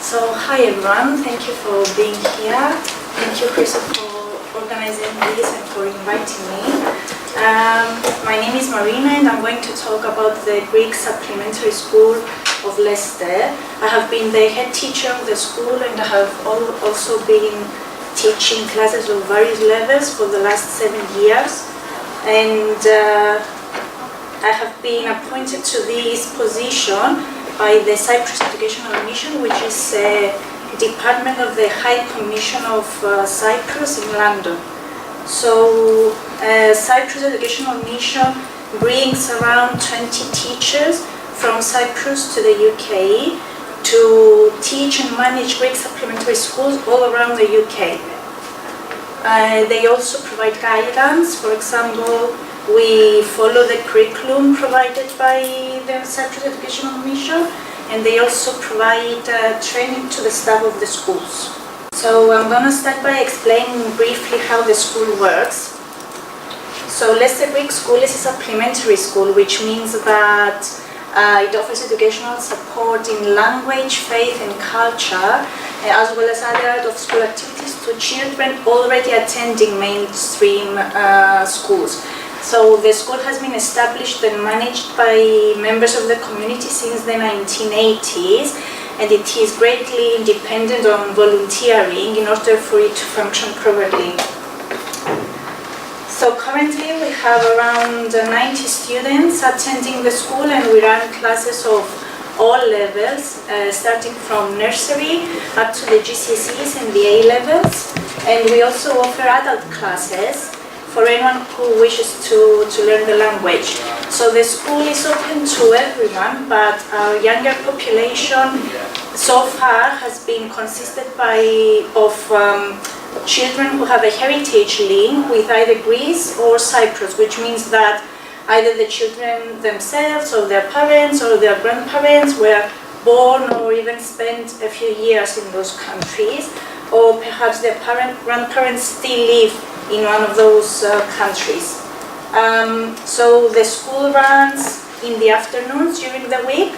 So, hi everyone, thank you for being here. Thank you, Chris, for organizing this and for inviting me. My name is Marina and I'm going to talk about the Greek Supplementary School of Leicester. I have been the head teacher of the school and I have also been teaching classes of various levels for the last 7 years. And I have been appointed to this position by the Cyprus Educational Mission, which is a department of the High Commission of Cyprus in London. So Cyprus Educational Mission brings around 20 teachers from Cyprus to the UK to teach and manage Greek supplementary schools all around the UK. They also provide guidance. For example, we follow the curriculum provided by the Cyprus Educational Mission, and they also provide training to the staff of the schools. So I'm going to start by explaining briefly how the school works. So Leicester Greek School is a supplementary school, which means that it offers educational support in language, faith and culture, as well as other out-of-school activities to children already attending mainstream schools. So the school has been established and managed by members of the community since the 1980s, and it is greatly independent on volunteering in order for it to function properly. So currently we have around 90 students attending the school, and we run classes of all levels, starting from nursery up to the GCSEs and the A-levels. And we also offer adult classes for anyone who wishes to learn the language. So the school is open to everyone, but our younger population so far has been consisted of children who have a heritage link with either Greece or Cyprus, which means that either the children themselves or their parents or their grandparents were born or even spent a few years in those countries, or perhaps their grandparents still live in one of those countries. So the school runs in the afternoons during the week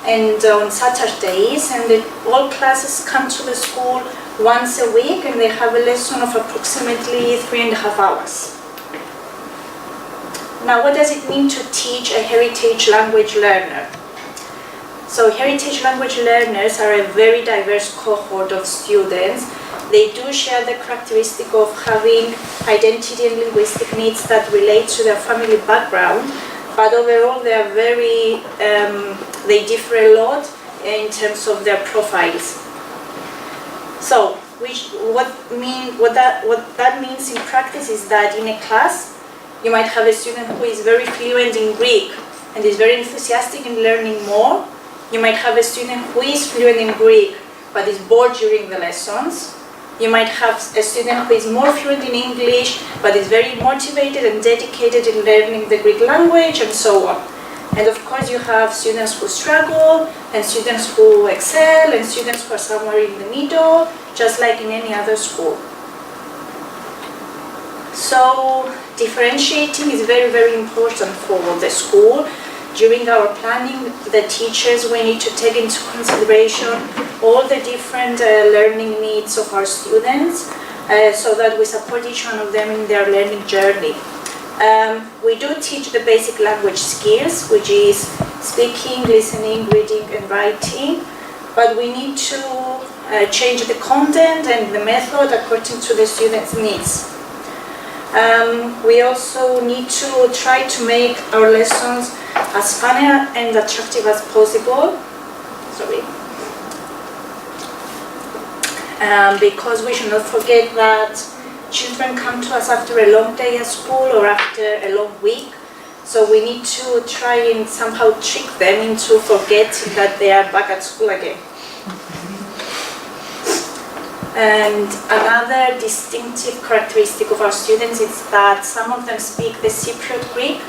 and on Saturdays, and all classes come to the school once a week, and they have a lesson of approximately 3.5 hours. Now, what does it mean to teach a heritage language learner? So heritage language learners are a very diverse cohort of students. They do share the characteristic of having identity and linguistic needs that relate to their family background, but overall they are they differ a lot in terms of their profiles. So what that means in practice is that in a class you might have a student who is very fluent in Greek and is very enthusiastic in learning more. You might have a student who is fluent in Greek but is bored during the lessons. You might have a student who is more fluent in English but is very motivated and dedicated in learning the Greek language, and so on. And of course you have students who struggle, and students who excel, and students who are somewhere in the middle, just like in any other school. So differentiating is very, very important for the school. During our planning, the teachers, we need to take into consideration all the different learning needs of our students so that we support each one of them in their learning journey. We do teach the basic language skills, which is speaking, listening, reading and writing, but we need to change the content and the method according to the students' needs. We also need to try to make our lessons as fun and attractive as possible. Because we should not forget that children come to us after a long day at school or after a long week. So we need to try and somehow trick them into forgetting that they are back at school again. And another distinctive characteristic of our students is that some of them speak the Cypriot Greek,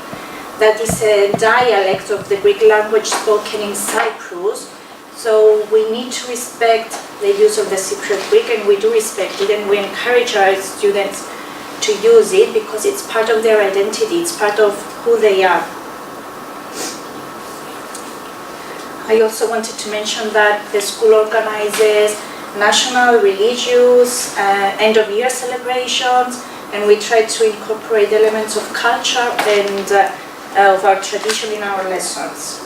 that is a dialect of the Greek language spoken in Cyprus. So we need to respect the use of the Cypriot Greek, and we do respect it, and we encourage our students to use it because it's part of their identity, it's part of who they are. I also wanted to mention that the school organizes national, religious, end-of-year celebrations, and we try to incorporate elements of culture and of our tradition in our lessons.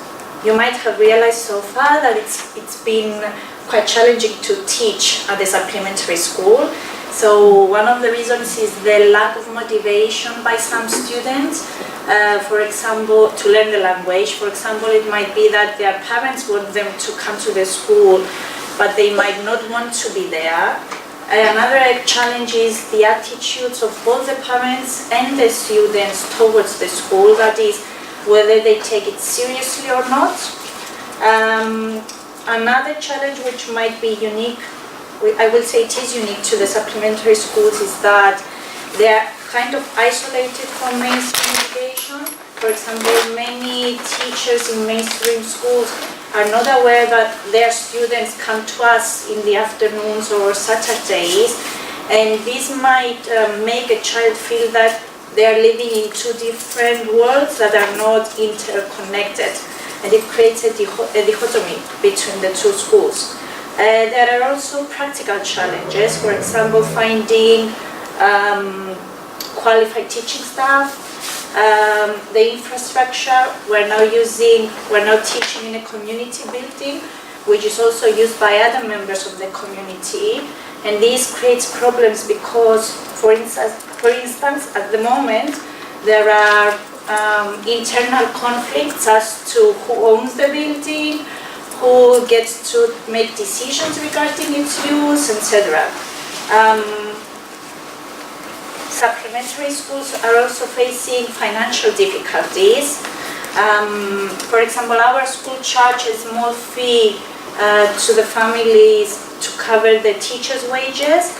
You might have realized so far that it's been quite challenging to teach at the supplementary school. So one of the reasons is the lack of motivation by some students. For example, to learn the language. For example, it might be that their parents want them to come to the school, but they might not want to be there. Another challenge is the attitudes of both the parents and the students towards the school, that is, whether they take it seriously or not. Another challenge which might be unique, I will say it is unique to the supplementary schools, is that they are kind of isolated from mainstream education. For example, many teachers in mainstream schools are not aware that their students come to us in the afternoons or Saturdays, and this might make a child feel that they are living in two different worlds that are not interconnected, and it creates a dichotomy between the two schools. There are also practical challenges, for example, finding qualified teaching staff. The infrastructure, we're now teaching in a community building, which is also used by other members of the community, and this creates problems because, for instance, at the moment, there are internal conflicts as to who owns the building, who gets to make decisions regarding its use, etc. Supplementary schools are also facing financial difficulties. For example, our school charges a small fee to the families to cover the teachers' wages,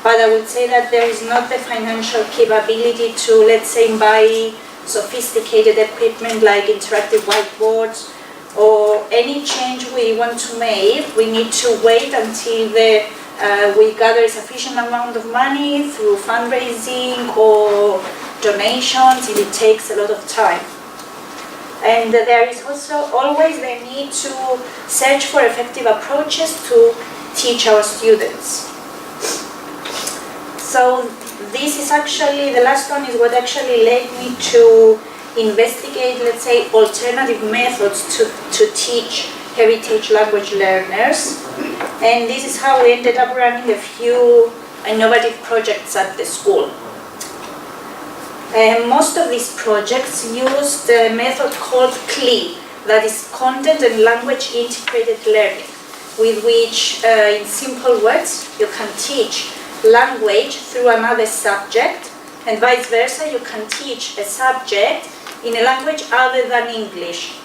but I would say that there is not the financial capability to, let's say, buy sophisticated equipment like interactive whiteboards, or any change we want to make. We need to wait until we gather a sufficient amount of money through fundraising or donations, and it takes a lot of time. And there is also always the need to search for effective approaches to teach our students. So this is actually, the last one is what actually led me to investigate, let's say, alternative methods to teach heritage language learners. And this is how we ended up running a few innovative projects at the school. Most of these projects use the method called CLI, that is Content and Language Integrated Learning, with which, in simple words, you can teach language through another subject, and vice versa, you can teach a subject in a language other than English.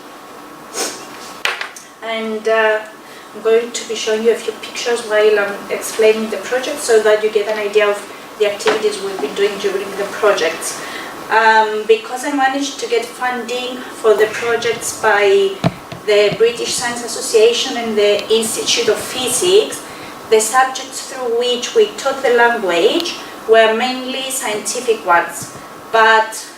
And I'm going to be showing you a few pictures while I'm explaining the project so that you get an idea of the activities we've been doing during the projects. Because I managed to get funding for the projects by the British Science Association and the Institute of Physics, the subjects through which we taught the language were mainly scientific ones. But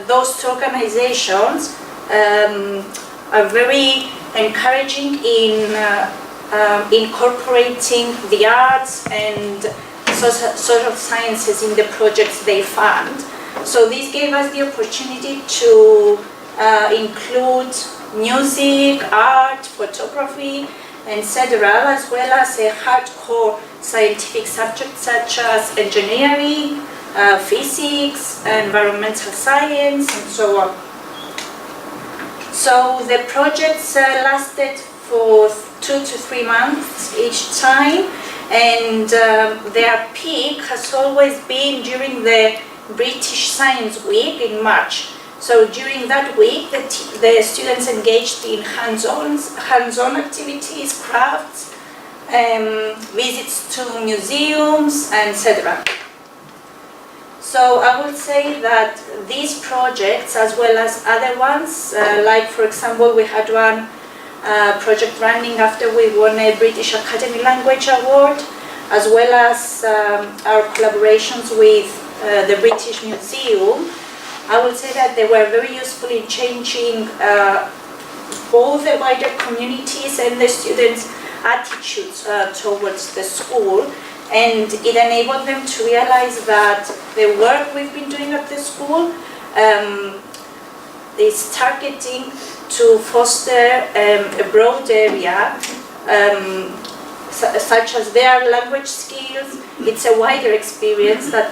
those two organizations are very encouraging in incorporating the arts and social sciences in the projects they fund. So this gave us the opportunity to include music, art, photography, etc., as well as a hardcore scientific subjects such as engineering, physics, environmental science, and so on. So the projects lasted for 2 to 3 months each time, and their peak has always been during the British Science Week in March. So during that week, the students engaged in hands-on activities, crafts, visits to museums, etc. So I would say that these projects, as well as other ones, like for example, we had one project running after we won a British Academy Language Award, as well as our collaborations with the British Museum, I would say that they were very useful in changing both the wider communities and the students' attitudes towards the school, and it enabled them to realize that the work we've been doing at the school is targeting to foster a broad area such as their language skills. It's a wider experience that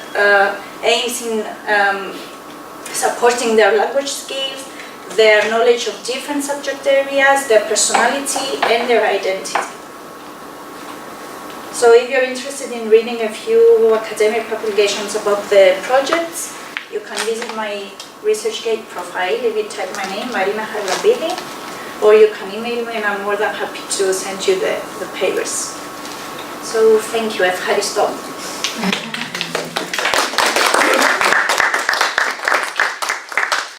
aims in supporting their language skills, their knowledge of different subject areas, their personality and their identity. So if you're interested in reading a few academic publications about the projects, you can visit my ResearchGate profile if you type my name, Marina Charalampidi, or you can email me and I'm more than happy to send you the papers. So thank you, ευχαριστώ.